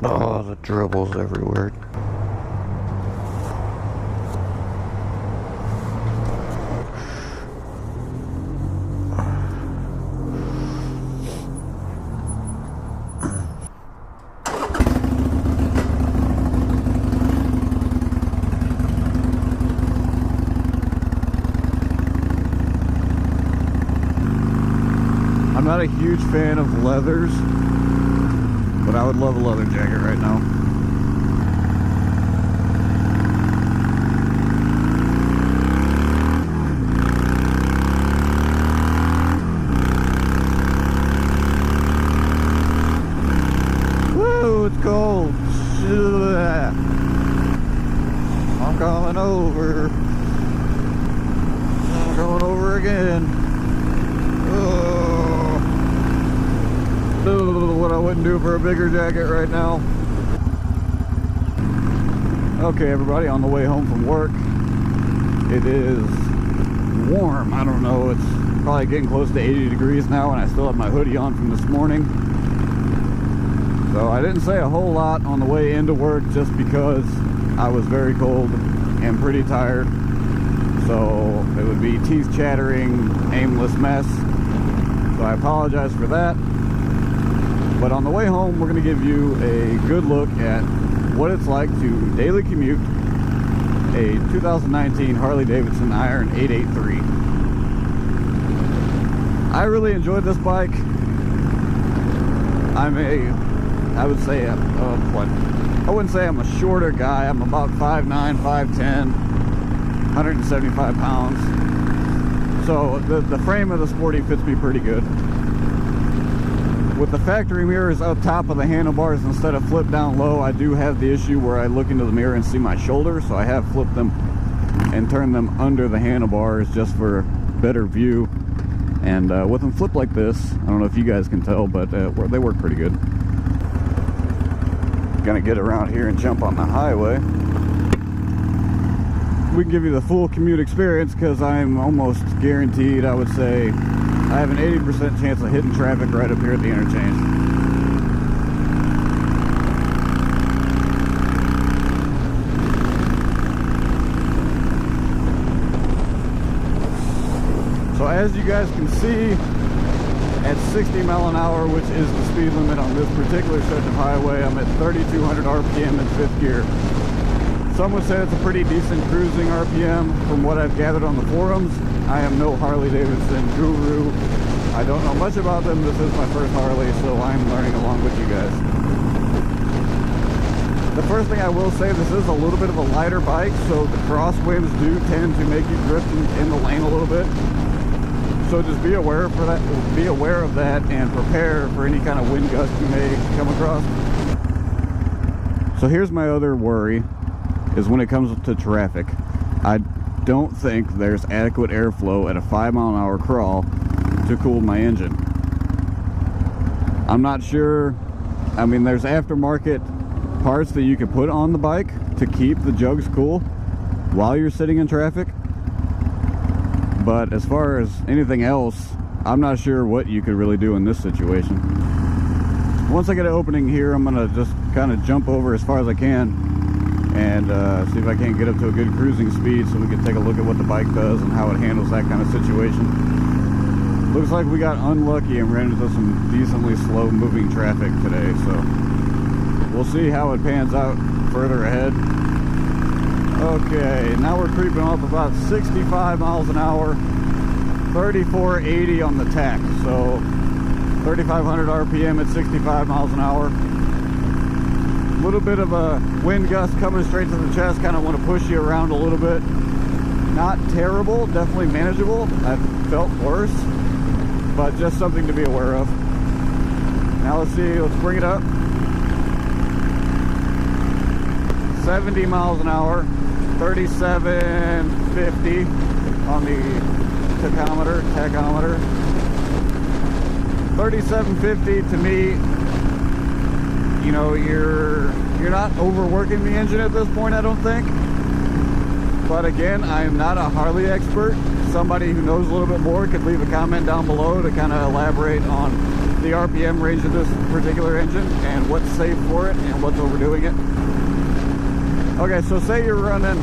Oh, the dribbles everywhere. I'm not a huge fan of leathers, but I would love a leather jacket right now. Woo, it's cold. I'm coming over. I'm going over again. What I wouldn't do for a bigger jacket right now. Okay, everybody, on the way home from work. It is warm. I don't know, it's probably getting close to 80 degrees now, and I still have my hoodie on from this morning. So I didn't say a whole lot on the way into work just because I was very cold and pretty tired. So it would be teeth chattering, aimless mess. So I apologize for that. But on the way home, we're going to give you a good look at what it's like to daily commute a 2019 Harley Davidson Iron 883. I really enjoyed this bike. I would say, I wouldn't say I'm a shorter guy. I'm about 5'9", 5'10", 175 pounds. So the frame of the Sporty fits me pretty good. With the factory mirrors up top of the handlebars instead of flipped down low, I do have the issue where I look into the mirror and see my shoulders, so I have flipped them and turned them under the handlebars just for better view. And with them flipped like this, I don't know if you guys can tell, but they work pretty good. Gonna get around here and jump on the highway. We can give you the full commute experience because I'm almost guaranteed, I would say, I have an 80% chance of hitting traffic right up here at the interchange. So as you guys can see, at 60 mile an hour, which is the speed limit on this particular stretch of highway, I'm at 3,200 RPM in 5th gear. Some would say it's a pretty decent cruising RPM from what I've gathered on the forums. I am no Harley Davidson guru. I don't know much about them. This is my first Harley, so I'm learning along with you guys. The first thing I will say, this is a little bit of a lighter bike, so the crosswinds do tend to make you drift in the lane a little bit. So just be aware of that and prepare for any kind of wind gust you may come across. So here's my other worry, is when it comes to traffic. I don't think there's adequate airflow at a 5 mile an hour crawl to cool my engine. I'm not sure. I mean, there's aftermarket parts that you can put on the bike to keep the jugs cool while you're sitting in traffic, but as far as anything else, I'm not sure what you could really do in this situation. Once I get an opening here, I'm gonna just kind of jump over as far as I can and see if I can't get up to a good cruising speed so we can take a look at what the bike does and how it handles that kind of situation. Looks like we got unlucky and ran into some decently slow moving traffic today, so we'll see how it pans out further ahead. Okay, now we're creeping up about 65 miles an hour, 3480 on the tach, so 3,500 RPM at 65 miles an hour. A little bit of a wind gust coming straight to the chest, kind of want to push you around a little bit. Not terrible, definitely manageable. I've felt worse, but just something to be aware of. Now let's see, let's bring it up. 70 miles an hour, 3750 on the tachometer. 3750 to me, you know, you're not overworking the engine at this point, I don't think. But again, I am not a Harley expert. Somebody who knows a little bit more could leave a comment down below to kind of elaborate on the RPM range of this particular engine and what's safe for it and what's overdoing it. Okay, so say you're running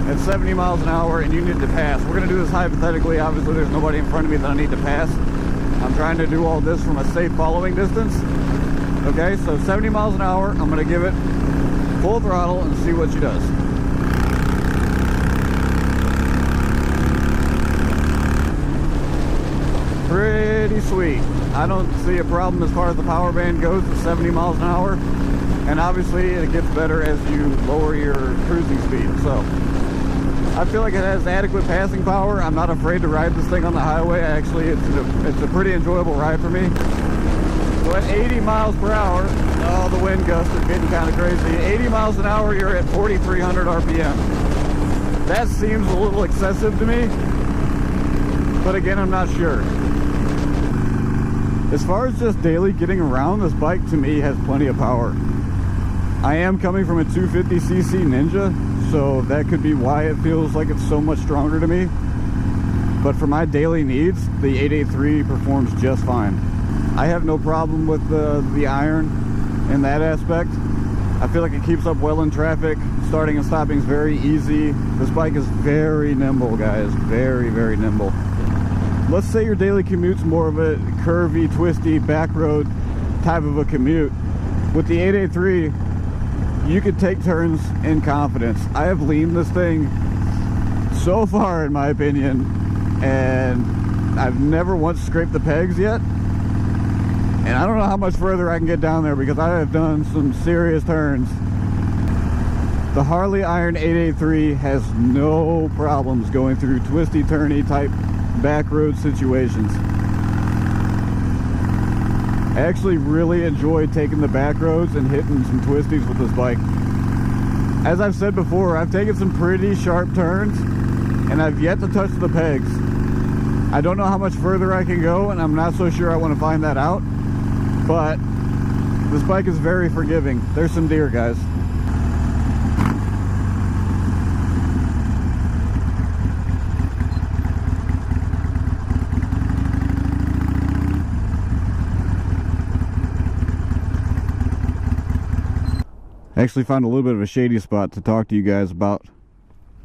at 70 miles an hour and you need to pass. We're going to do this hypothetically. Obviously, there's nobody in front of me that I need to pass. I'm trying to do all this from a safe following distance. Okay, so 70 miles an hour, I'm going to give it full throttle and see what she does. Pretty sweet. I don't see a problem as far as the power band goes at 70 miles an hour. And obviously it gets better as you lower your cruising speed. So I feel like it has adequate passing power. I'm not afraid to ride this thing on the highway. Actually, it's a pretty enjoyable ride for me. So at 80 miles per hour, oh, the wind gusts are getting kind of crazy. 80 miles an hour, you're at 4,300 RPM. That seems a little excessive to me, but again, I'm not sure. As far as just daily getting around, this bike to me has plenty of power. I am coming from a 250cc Ninja, so that could be why it feels like it's so much stronger to me. But for my daily needs, the 883 performs just fine. I have no problem with the Iron in that aspect. I feel like it keeps up well in traffic. Starting and stopping is very easy. This bike is very nimble, guys. Very, very nimble. Let's say your daily commute's more of a curvy, twisty, back road type of a commute. With the 883, you can take turns in confidence. I have leaned this thing so far, in my opinion, and I've never once scraped the pegs yet. And I don't know how much further I can get down there because I have done some serious turns. The Harley Iron 883 has no problems going through twisty, turny type back road situations. I actually really enjoy taking the back roads and hitting some twisties with this bike. As I've said before, I've taken some pretty sharp turns and I've yet to touch the pegs. I don't know how much further I can go, and I'm not so sure I want to find that out, but this bike is very forgiving. There's some deer, guys. I actually found a little bit of a shady spot to talk to you guys about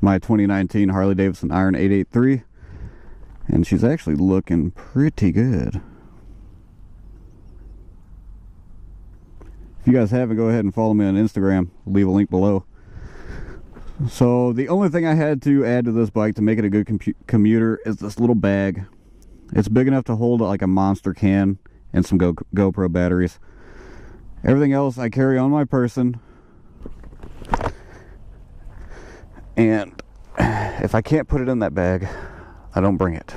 my 2019 Harley Davidson Iron 883, and she's actually looking pretty good. If you guys haven't, go ahead and follow me on Instagram. I'll leave a link below. So the only thing I had to add to this bike to make it a good commuter is this little bag. It's big enough to hold like a monster can and some GoPro batteries. Everything else I carry on my person. And if I can't put it in that bag, I don't bring it.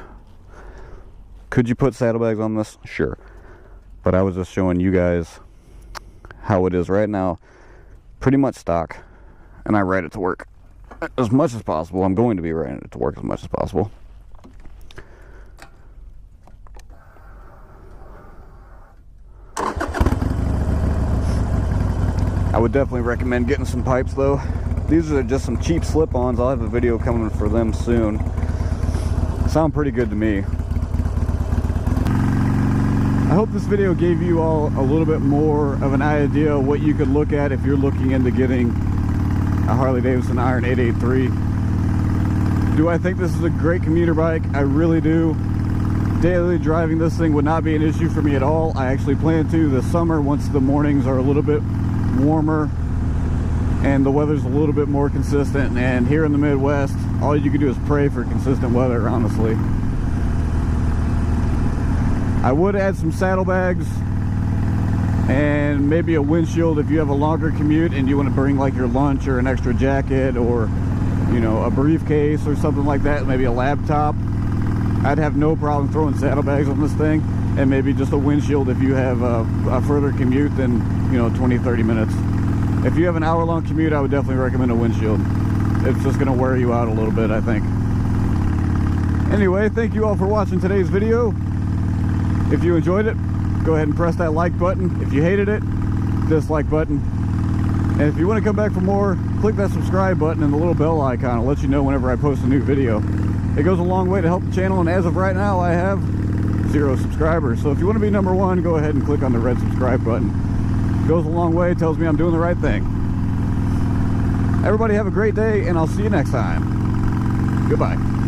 Could you put saddlebags on this? Sure. But I was just showing you guys how it is right now. Pretty much stock. And I ride it to work as much as possible. I'm going to be riding it to work as much as possible. I would definitely recommend getting some pipes though. These are just some cheap slip-ons. I'll have a video coming for them soon. Sound pretty good to me. I hope this video gave you all a little bit more of an idea of what you could look at if you're looking into getting a Harley Davidson Iron 883. Do I think this is a great commuter bike? I really do. Daily driving this thing would not be an issue for me at all. I actually plan to this summer once the mornings are a little bit warmer and the weather's a little bit more consistent. And here in the Midwest, all you can do is pray for consistent weather, honestly. I would add some saddlebags and maybe a windshield if you have a longer commute and you want to bring like your lunch or an extra jacket or, you know, a briefcase or something like that, maybe a laptop. I'd have no problem throwing saddlebags on this thing, and maybe just a windshield if you have a further commute than, you know, 20-30 minutes. If you have an hour-long commute, I would definitely recommend a windshield. It's just going to wear you out a little bit, I think. Anyway, thank you all for watching today's video. If you enjoyed it, go ahead and press that like button. If you hated it, dislike button. And if you want to come back for more, click that subscribe button and the little bell icon. It'll let you know whenever I post a new video. It goes a long way to help the channel, and as of right now, I have 0 subscribers. So if you want to be number 1, go ahead and click on the red subscribe button. It goes a long way, tells me I'm doing the right thing. Everybody have a great day, and I'll see you next time. Goodbye.